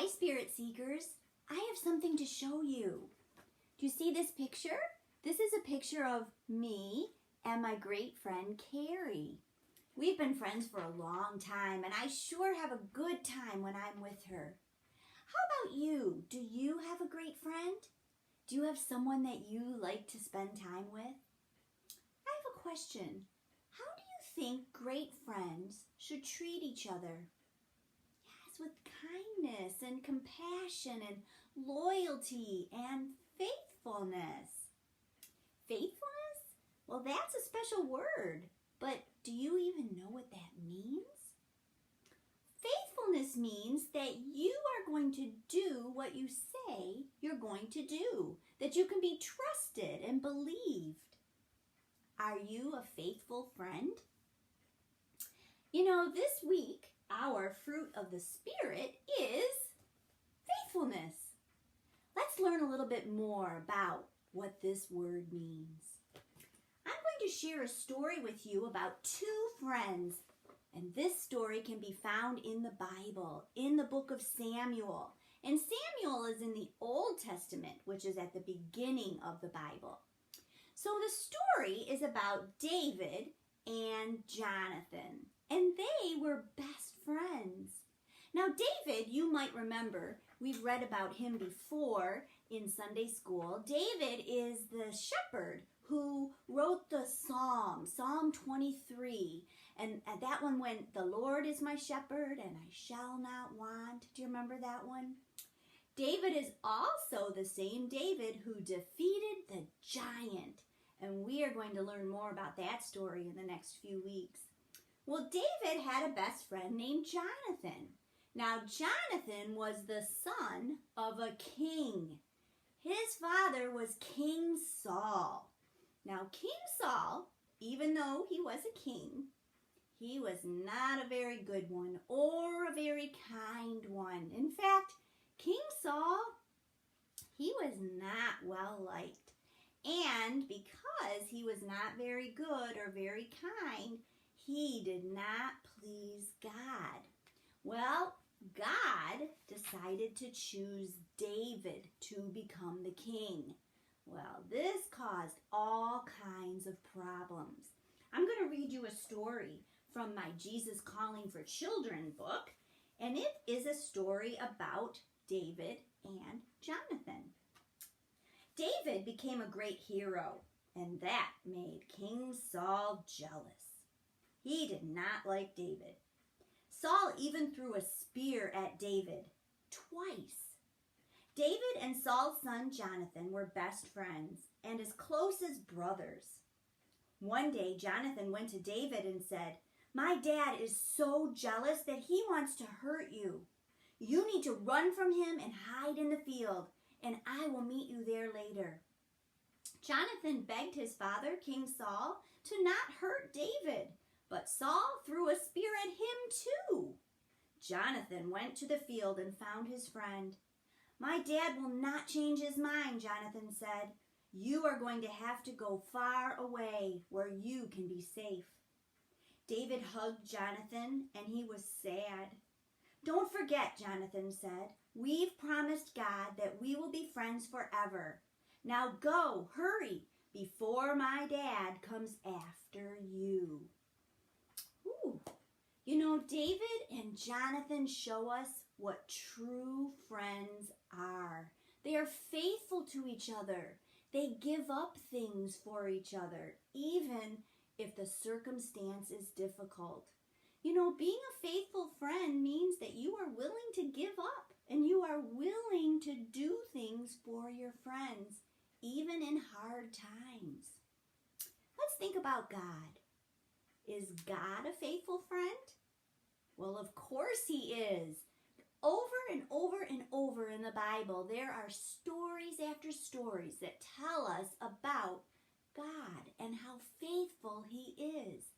Hi, Spirit Seekers. I have something to show you. Do you see this picture? This is a picture of me and my great friend, Carrie. We've been friends for a long time, and I sure have a good time when I'm with her. How about you? Do you have a great friend? Do you have someone that you like to spend time with? I have a question. How do you think great friends should treat each other? Yes, with kindness and compassion and loyalty and faithfulness. Faithfulness? Well, that's a special word, but do you even know what that means? Faithfulness means that you are going to do what you say you're going to do, that you can be trusted and believed. Are you a faithful friend? You know, this week, our fruit of the Spirit is faithfulness. Let's learn a little bit more about what this word means. I'm going to share a story with you about two friends. And this story can be found in the Bible, in the book of Samuel. And Samuel is in the Old Testament, which is at the beginning of the Bible. So the story is about David and Jonathan, and they were best friends. Now David, you might remember, we've read about him before in Sunday school. David is the shepherd who wrote the Psalm 23. And that one went, "The Lord is my shepherd and I shall not want." Do you remember that one? David is also the same David who defeated the giant. And we are going to learn more about that story in the next few weeks. Well, David had a best friend named Jonathan. Now, Jonathan was the son of a king. His father was King Saul. Now, King Saul, even though he was a king, he was not a very good one or a very kind one. In fact, King Saul, he was not well liked. And because he was not very good or very kind, he did not please God. Well, God decided to choose David to become the king. Well, this caused all kinds of problems. I'm going to read you a story from my Jesus Calling for Children book, and it is a story about David and Jonathan. David became a great hero, and that made King Saul jealous. He did not like David. Saul even threw a spear at David twice. David and Saul's son Jonathan were best friends and as close as brothers. One day, Jonathan went to David and said, "My dad is so jealous that he wants to hurt you. You need to run from him and hide in the field, and I will meet you there later." Jonathan begged his father, King Saul, to not hurt David, but Saul threw a spear at him too. Jonathan went to the field and found his friend. "My dad will not change his mind," Jonathan said. "You are going to have to go far away where you can be safe." David hugged Jonathan, and he was sad. "Don't forget," Jonathan said, "we've promised God that we will be friends forever. Now go, hurry, before my dad comes after you." Ooh. You know, David and Jonathan show us what true friends are. They are faithful to each other. They give up things for each other, even if the circumstance is difficult. You know, being a faithful friend means that you are willing to give up and you are willing to do things for your friends, even in hard times. Let's think about God. Is God a faithful friend? Well, of course he is. Over and over and over in the Bible, there are stories after stories that tell us about God and how faithful he is.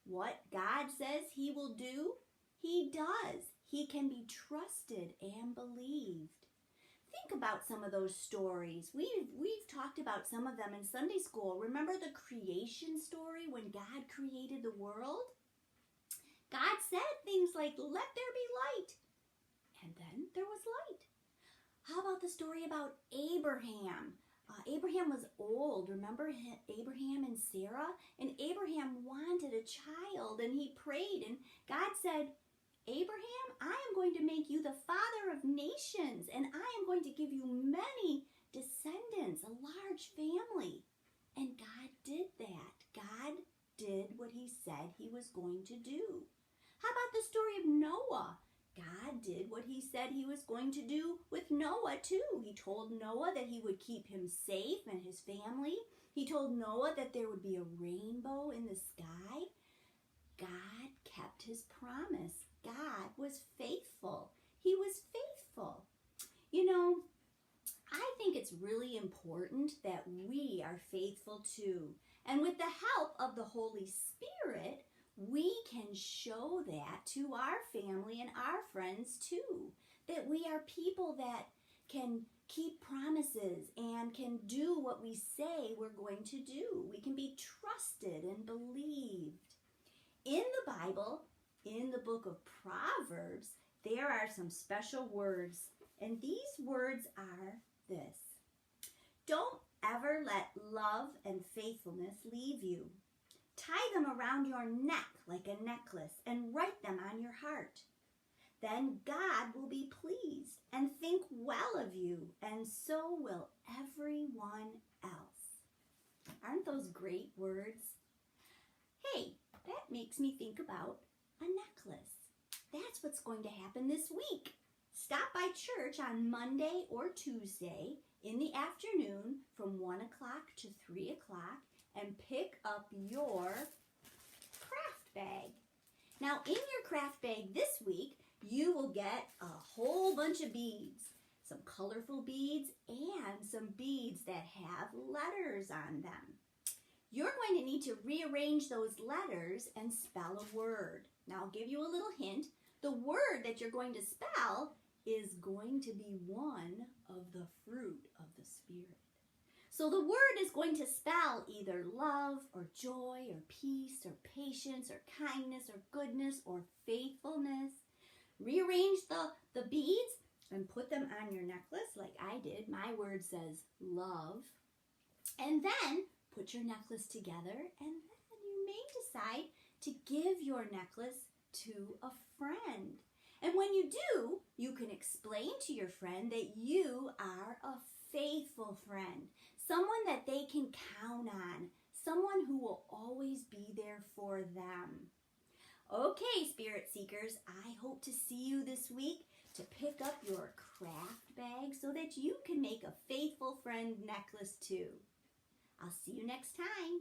What God says he will do, he does. He can be trusted and believed. Think about some of those stories. We've talked about some of them in Sunday school. Remember the creation story when God created the world? God said things like, "Let there be light." and then there was light. How about the story about Abraham? Abraham was old. Remember Abraham and Sarah? And Abraham wanted a child, and he prayed, and God said, Abraham, I am going to make you the father of nations, and I am going to give you many descendants, a large family. And God did that. God did what he said he was going to do. How about the story of Noah? God did what he said he was going to do with Noah too. He told Noah that he would keep him safe and his family. He told Noah that there would be a rainbow in the sky. God kept his promise. God was faithful. He was faithful. You know, I think it's really important that we are faithful too. And with the help of the Holy Spirit, we can show that to our family and our friends too. That we are people that can keep promises and can do what we say we're going to do. We can be trusted and believed. In the Bible, in the book of Proverbs, there are some special words. And these words are this. Don't ever let love and faithfulness leave you. Tie them around your neck like a necklace and write them on your heart. Then God will be pleased and think well of you, and so will everyone else. Aren't those great words? Hey, that makes me think about a necklace. That's what's going to happen this week. Stop by church on Monday or Tuesday in the afternoon from 1 o'clock to 3 o'clock and pick up your craft bag. Now, in your craft bag this week, you will get a whole bunch of beads, some colorful beads and some beads that have letters on them. You're going to need to rearrange those letters and spell a word. Now, I'll give you a little hint. The word that you're going to spell is going to be one of the fruit of the Spirit. So the word is going to spell either love or joy or peace or patience or kindness or goodness or faithfulness. Rearrange the beads and put them on your necklace like I did. My word says love. And then put your necklace together, and then you may decide to give your necklace to a friend. And when you do, you can explain to your friend that you are a faithful friend, someone that they can count on, someone who will always be there for them. Okay, Spirit Seekers, I hope to see you this week to pick up your craft bag so that you can make a faithful friend necklace too. I'll see you next time.